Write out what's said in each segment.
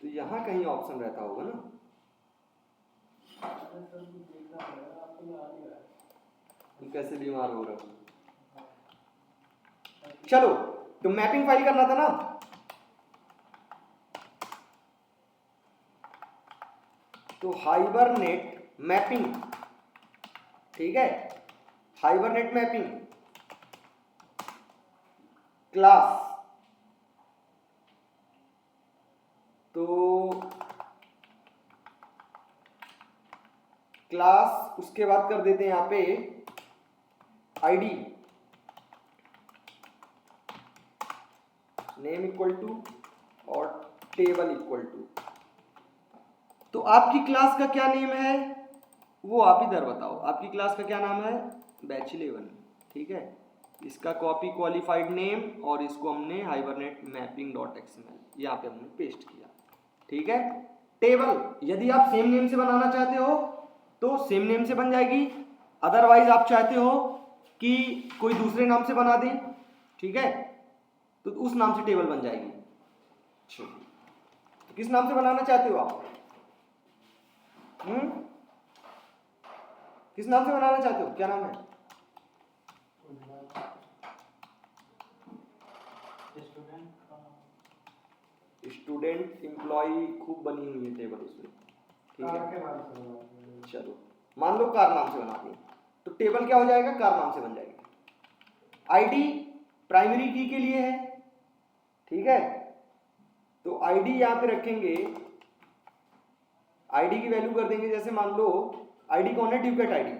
तो यहाँ कहीं ऑप्शन रहता होगा ना। कैसे बीमार हो रहा हूँ। चलो, तो मैपिंग फाइल करना था ना। तो हाइबरनेट मैपिंग, ठीक है, हाइबरनेट मैपिंग क्लास। तो क्लास, उसके बाद कर देते हैं यहाँ पे आईडी नेम इक्वल टू और टेबल इक्वल टू। तो आपकी क्लास का क्या नेम है वो आप इधर बताओ। आपकी क्लास का क्या नाम है? बैच 11, ठीक है। इसका कॉपी क्वालिफाइड नेम और इसको हमने हाइबरनेट मैपिंग डॉट एक्सएमएल यहाँ पे हमने पेस्ट किया, ठीक है। टेबल यदि आप सेम नेम से बनाना चाहते हो तो सेम नेम से बन जाएगी, अदरवाइज आप चाहते हो कि कोई दूसरे नाम से बना दें, ठीक है, तो उस नाम से टेबल बन जाएगी। तो किस नाम से बनाना चाहते हो आप? किस नाम से बनाना चाहते हो? क्या नाम है? स्टूडेंट एम्प्लॉय खूब बनी हुई है टेबल उसमें, ठीक है। चलो मान लो कार नाम से बनाते हैं, तो टेबल क्या हो जाएगा? कार नाम से बन जाएगा। आईडी प्राइमरी की के लिए है, ठीक है। तो आईडी यहां पे रखेंगे, आईडी की वैल्यू कर देंगे, जैसे मान लो आईडी कौन है? ड्यूकेट आईडी,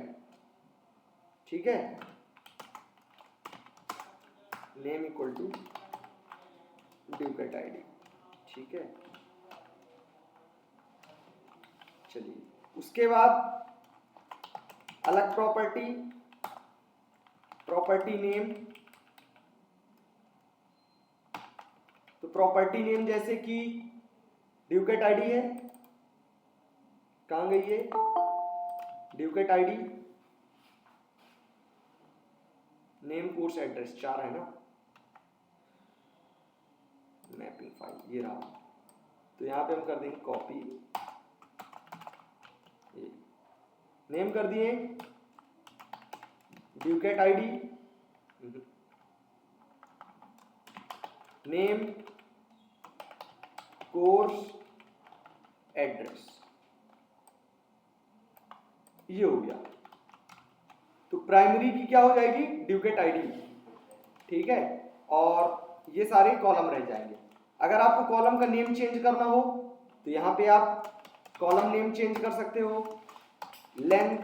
ठीक है। नेम इक्वल टू ड्यूकेट आईडी, ठीक है। चलिए, उसके बाद अलग प्रॉपर्टी, प्रॉपर्टी नेम। तो प्रॉपर्टी नेम जैसे कि ड्यूकेट आईडी है, कहां गई है ड्यूकेट आईडी? नेम कोर्स एड्रेस 4 है ना, मैपिंग फाइल ये रहा। तो यहां पे हम कर देंगे कॉपी, नेम कर दिए ड्यूकेट आईडी, नेम कोर्स एड्रेस, ये हो गया। तो प्राइमरी की क्या हो जाएगी? ड्यूकेट आईडी, ठीक है। और ये सारे कॉलम रह जाएंगे। अगर आपको कॉलम का नेम चेंज करना हो तो यहाँ पे आप कॉलम नेम चेंज कर सकते हो, लेंथ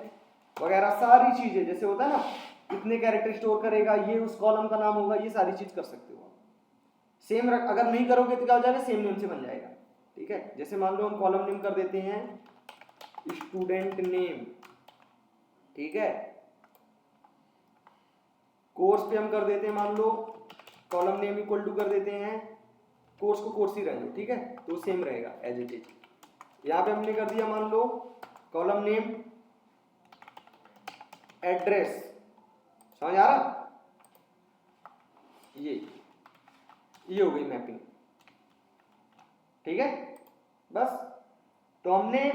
वगैरह सारी चीजें, जैसे होता है ना इतने कैरेक्टर स्टोर करेगा, ये उस कॉलम का नाम होगा, ये सारी चीज कर सकते हो। सेम अगर नहीं करोगे तो क्या हो जाएगा? सेम नेम से बन जाएगा, ठीक है। जैसे मान लो हम कॉलम नेम कर देते हैं स्टूडेंट नेम, ठीक है। कोर्स पे हम कर देते हैं, मान लो कॉलम नेम इक्वल टू कर देते हैं कोर्स को कोर्स ही रहने दो, ठीक है, तो सेम रहेगा एज इट इज। यहां पे हमने कर दिया मान लो कॉलम नेम एड्रेस, समझ आ रहा? ये हो गई मैपिंग, ठीक है। बस, तो हमने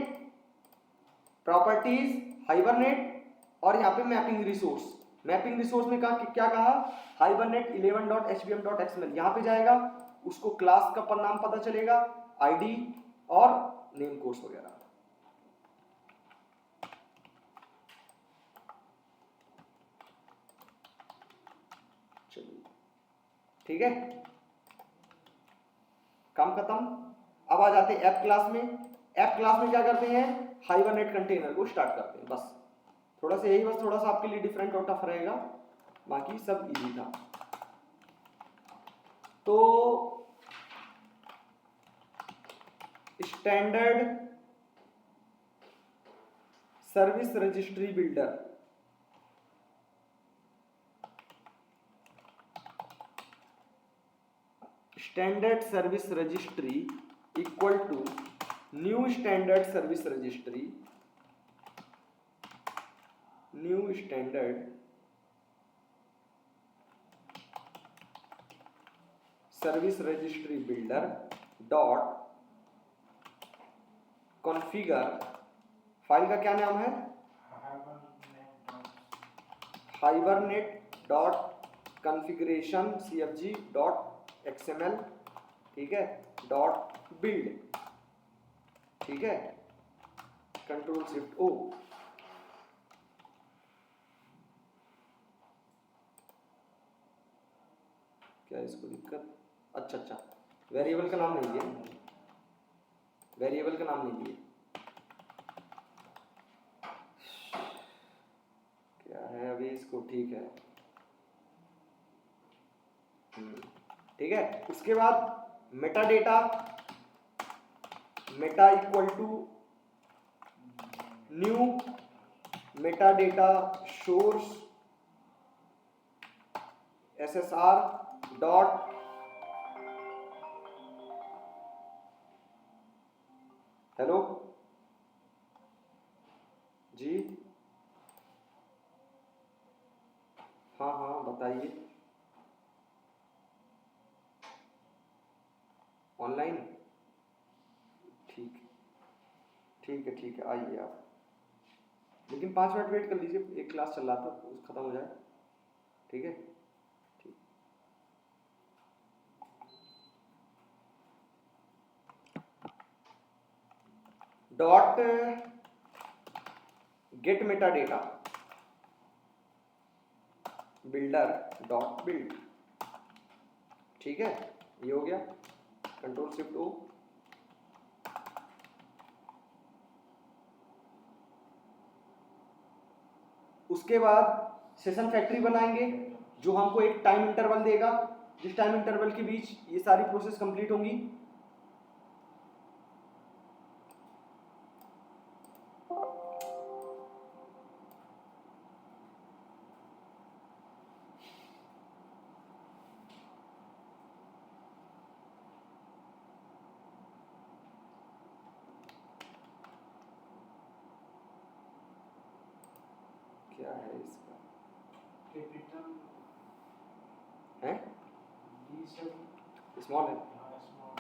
प्रॉपर्टीज, हाइबरनेट और यहाँ पे मैपिंग रिसोर्स। मैपिंग रिसोर्स में क्या कहा? हाइबरनेट 11.hvm.xml यहाँ पे जाएगा, उसको क्लास का नाम पता चलेगा, आईडी और नेम कोर्स वगैरह। चलिए, ठीक है, काम खत्म। अब आ जाते हैं ऐप क्लास में। ऐप क्लास में क्या करते हैं? हाइबरनेट कंटेनर को स्टार्ट करते हैं। बस थोड़ा सा यही, बस थोड़ा सा आपके लिए डिफरेंट और टफ रहेगा, बाकी सब इजी था। तो standard service registry builder, standard service registry equal to new standard service registry, new standard service registry builder dot configure, file का क्या नाम है, hibernate dot configuration cfg dot xml, ठीक है, डॉट बिल्ड, ठीक है, कंट्रोल शिफ्ट ओ। क्या इसको दिक्कत, अच्छा, वेरिएबल का नाम नहीं दिया, वेरिएबल का नाम नहीं दिया, क्या है अभी इसको, ठीक है, ठीक है। उसके बाद meta data, meta equal to new meta data source SSR dot hello जी, हाँ बताइए, ऑनलाइन, ठीक है आइए आप, लेकिन 5 मिनट वेट कर लीजिए, एक क्लास चल रहा था उस खत्म हो जाए, ठीक है, ठीक। Dot gate Meta data builder dot build, ठीक है, ये हो गया, कंट्रोल शिफ्ट ओ। उसके बाद सेशन फैक्ट्री बनाएंगे जो हमको एक टाइम इंटरवल देगा, जिस टाइम इंटरवल के बीच ये सारी प्रोसेस कंप्लीट होंगी। क्या है इसका, कैपिटल है डी से स्मॉल है, स्मॉल,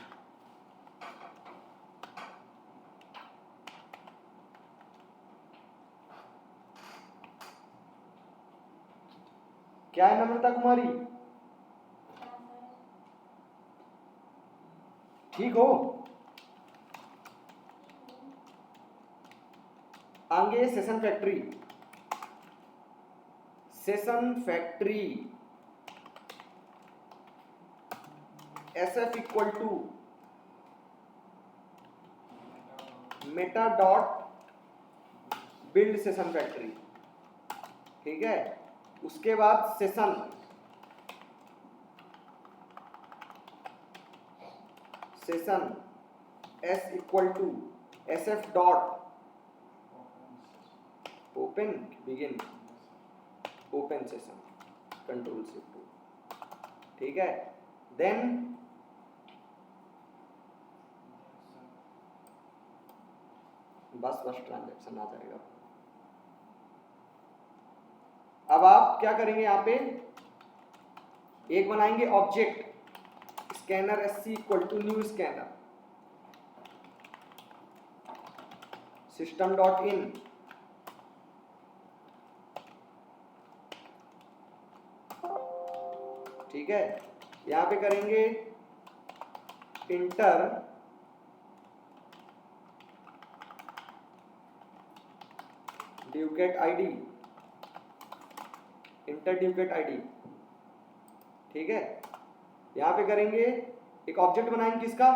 क्या है नम्रता कुमारी, ठीक हो, आगे session factory, session factory SF equal to meta dot build session factory, ठीक है। उसके बाद session S equal to SF dot open begin open session, control shift two, ठीक है। देन बस ट्रांजैक्शन आ जाएगा। अब आप क्या करेंगे, यहाँ पे एक बनाएंगे object scanner SC equal to new scanner system dot in, ठीक है। यहाँ पे करेंगे enter docket ID, enter docket ID, ठीक है। यहाँ पे करेंगे एक ऑब्जेक्ट बनाएंगे किसका,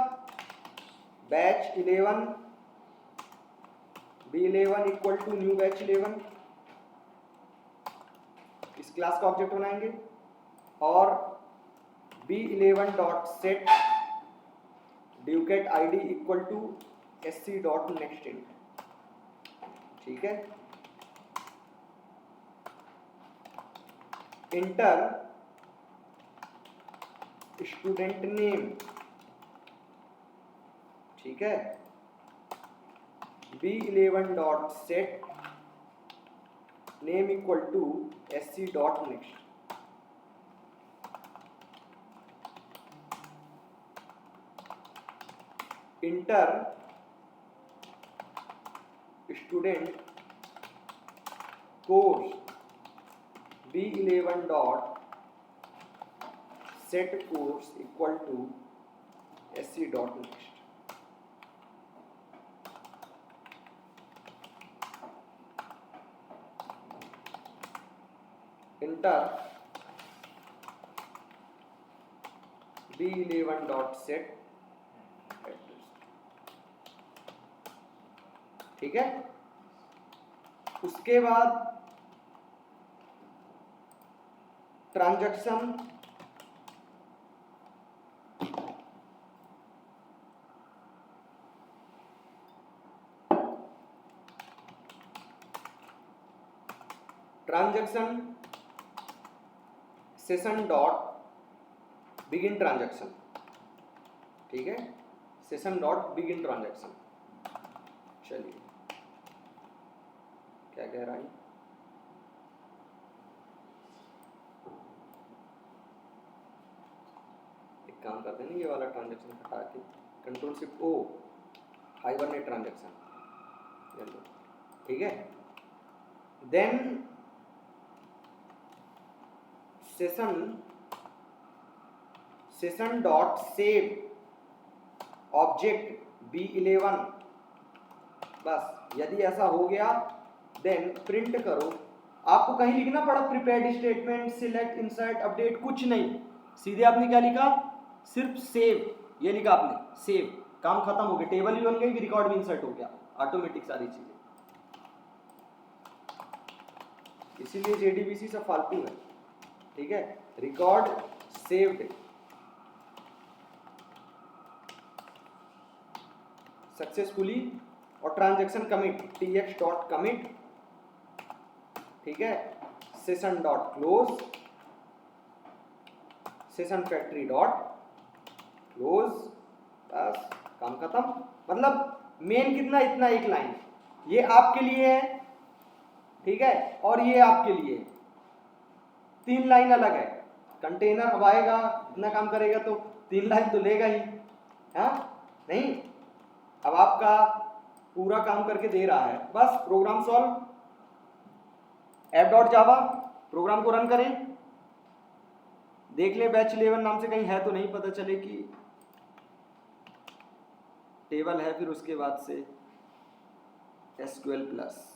batch 11 B11 equal to new batch 11, इस क्लास का ऑब्जेक्ट बनाएंगे, और B11 dot set docket ID equal to SC dot next int, ठीक है। इंटर स्टूडेंट नेम, ठीक है, B11 dot set name equal to SC dot next, enter student course B11 dot set course equal to SC dot next. Enter B11 dot set address. ठीक है, उसके बाद transaction session dot begin transaction. ठीक है, session dot begin transaction. चलिए क्या कह रहा है, एक काम करते हैं ना, ये वाला ट्रांजैक्शन हटा के control shift O hibernate transaction. ठीक है, then session dot save object B11। बस यदि ऐसा हो गया देन प्रिंट करो। आपको कहीं लिखना पड़ा prepared statement, select, insert, update, कुछ नहीं, सीधे आपने क्या लिखा, सिर्फ सेव। ये लिखा आपने सेव, काम खत्म हो गया, टेबल भी बन गई, रिकॉर्ड भी इंसर्ट हो गया, ऑटोमेटिक सारी चीजें। इसीलिए JDBC सब फालतू है। ठीक है, रिकॉर्ड सेव्ड सक्सेसफुली और transaction commit TX dot commit. ठीक है, session dot close, session factory dot close. बस काम खत्म। मतलब मेन कितना, इतना एक लाइन, ये आपके लिए है। ठीक है, और ये आपके लिए है, 3 लाइन अलग है। कंटेनर अब आएगा, इतना काम करेगा तो 3 लाइन तो लेगा ही, हाँ नहीं। अब आपका पूरा काम करके दे रहा है, बस program solve. App dot Java, program को रन करें, देख ले बैच 11 नाम से कहीं है तो नहीं, पता चले कि टेबल है, फिर उसके बाद से SQL प्लस।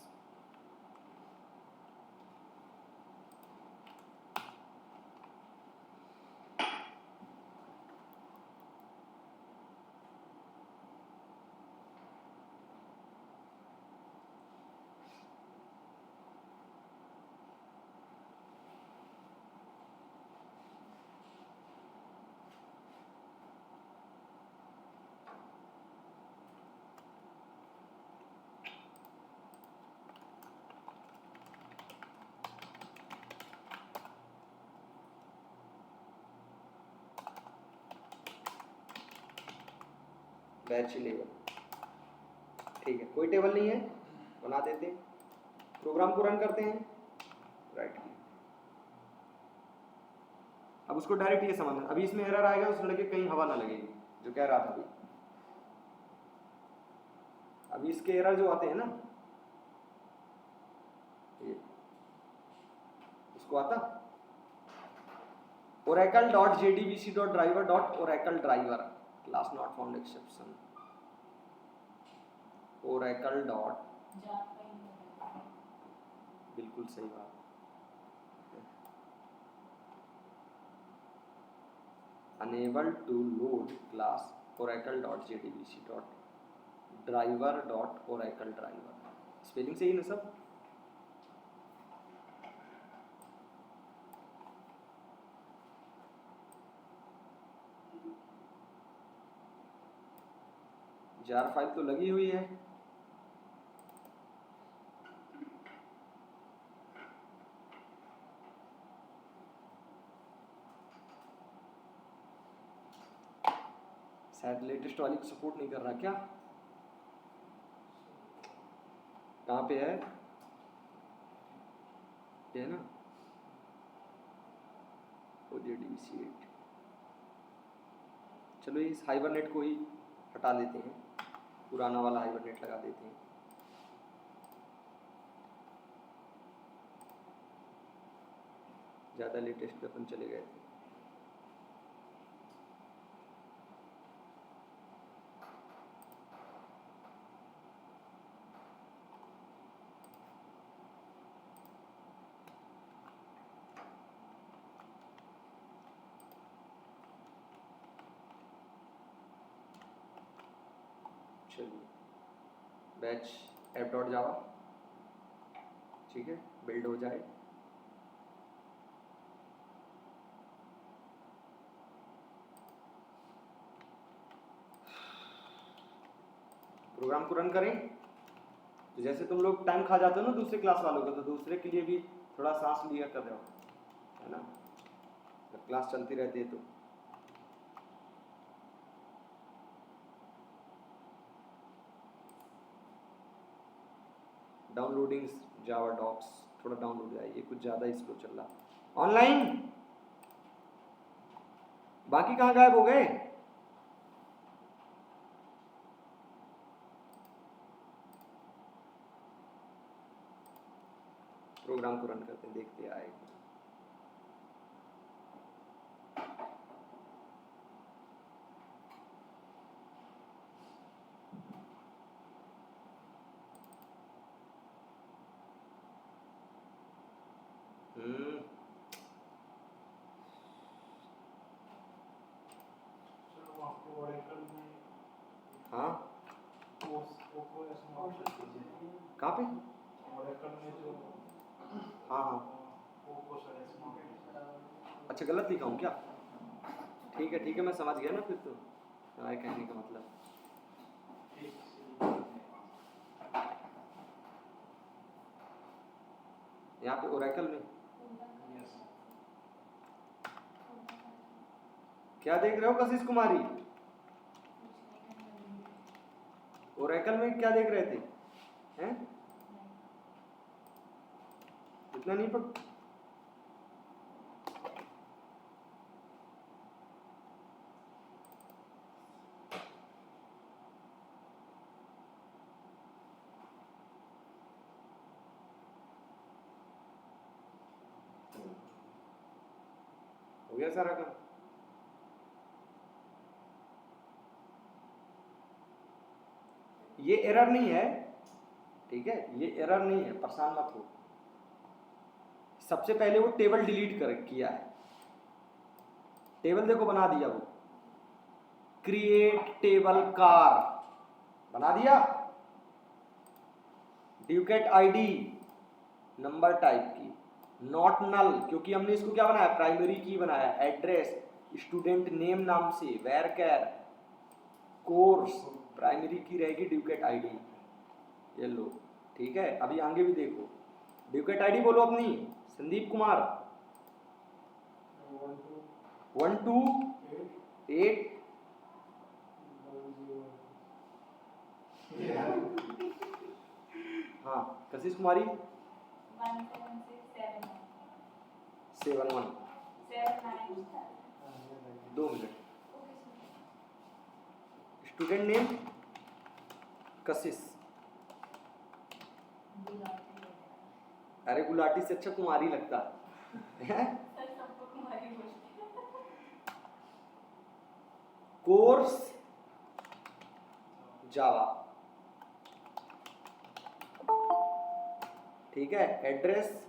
बैच 11, ठीक है, कोई टेबल नहीं है, बना देते हैं, प्रोग्राम को रन करते हैं, राइट। अब उसको डायरेक्ट ये समझना, अभी इसमें एरर आएगा, उस लड़के कहीं हवा ना लगेगी, जो कह रहा था अभी इसके एरर जो आते हैं ना, ये उसको आता oracle.jdbc.driver.oracle.driver class not found exception, oracle dot, बिल्कुल सही बात, unable to load class oracle.jdbc.driver.oracle.driver, spelling सही है ना सब। जार फाइल तो लगी हुई है, शायद लेटेस्ट वाली को सपोर्ट नहीं कर रहा क्या, कहाँ पे है, ये है ना OJDBC8। चलो इस हाइबरनेट को ही हटा देते हैं, पुराना वाला हाइबरनेट लगा देते हैं। ज़्यादा लेटेस्ट पे अपन चले गए थे। चलिए बैच ऐप डॉट जावा, ठीक है, बिल्ड हो जाए। प्रोग्राम को रन करें। तो जैसे तुम लोग टाइम खा जाते हो ना दूसरे क्लास वालों का, तो दूसरे के लिए भी थोड़ा सांस लिया कर रहे हो, है ना, जब क्लास चलती रहती है तो। डाउनलोडिंग जावा डॉक्स थोड़ा डाउनलोड जाइए, कुछ ज़्यादा ही स्लो चल रहा। ऑनलाइन बाकी कहाँ गायब हो गए? प्रोग्राम को रन करते हैं, देखते हैं आएगा। सर आपको ओरेकल में हाँ ओको ऐसा ऑप्शन कीजिए। कहाँ पे? ओरेकल में जो हाँ हाँ, ओको सर ऐसा अच्छा गलत लिखा हूँ क्या? ठीक है मैं समझ गया ना फिर तो तुम्हारे कहने का मतलब। यहाँ पे ओरेकल में क्या देख रहे हो कशिश कुमारी? ओरेकल में क्या देख रहे थे? हैं? इतना नहीं पढ़। हो गया सारा काम? ये एरर नहीं है, ठीक है, ये एरर नहीं है, परेशान मत हो। सबसे पहले वो टेबल डिलीट कर किया है, टेबल देखो बना दिया, वो क्रिएट टेबल कार बना दिया, ड्यूकेट आईडी नंबर टाइप की, नॉट नल क्योंकि हमने इसको क्या बनाया, प्राइमरी की बनाया, एड्रेस स्टूडेंट नेम नाम से, वेर कैर कोर्स प्राइमरी की रहेगी, ड्यूकेट आईडी, ये लो, ठीक है। अभी आगे भी देखो, ड्यूकेट आईडी बोलो अपनी, संदीप कुमार 128 हाँ, कशिश कुमारी 17671 2 मिनट, स्टूडेंट नेम कशिश, अरे गुलाटी से अच्छा कुमारी लगता है। कोर्स जावा, ठीक है, एड्रेस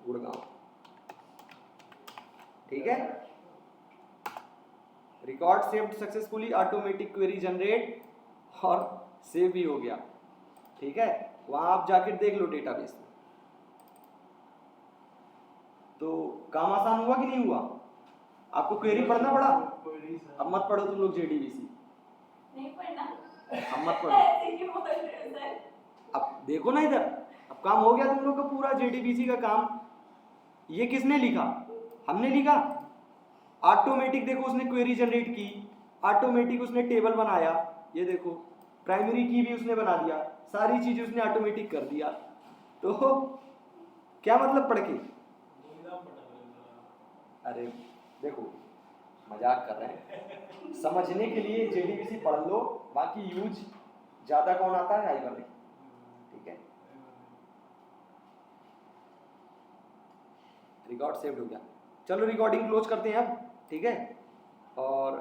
गुड़गांव, ठीक है, record saved successfully, automatic query generate और सेव भी हो गया, ठीक है। वहां आप जाकर देख लो डेटाबेस में। तो काम आसान हुआ कि नहीं हुआ? आपको क्वेरी पढ़ना पड़ा? अब मत पढ़ो तुम लोग जेडीबीसी, नहीं पढ़ना, अब मत पढ़ो। अब देखो ना इधर, अब काम हो गया तुम लोग का पूरा जेडीबीसी का काम। ये किसने लिखा? हमने लिखा। ऑटोमेटिक देखो उसने क्वेरी जनरेट की, ऑटोमेटिक उसने टेबल बनाया, ये देखो प्राइमरी की भी उसने बना दिया, सारी चीजें उसने ऑटोमेटिक कर दिया। तो क्या मतलब पढ़ के? अरे देखो मजाक कर रहे हैं, समझने के लिए जेडीबीसी पढ़ लो, बाकी यूज ज्यादा कौन आता है? आई वाले, ठीक है। रिकॉर्ड सेव्ड हो गया। चलो रिकॉर्डिंग क्लोज करते हैं अब, ठीक है। और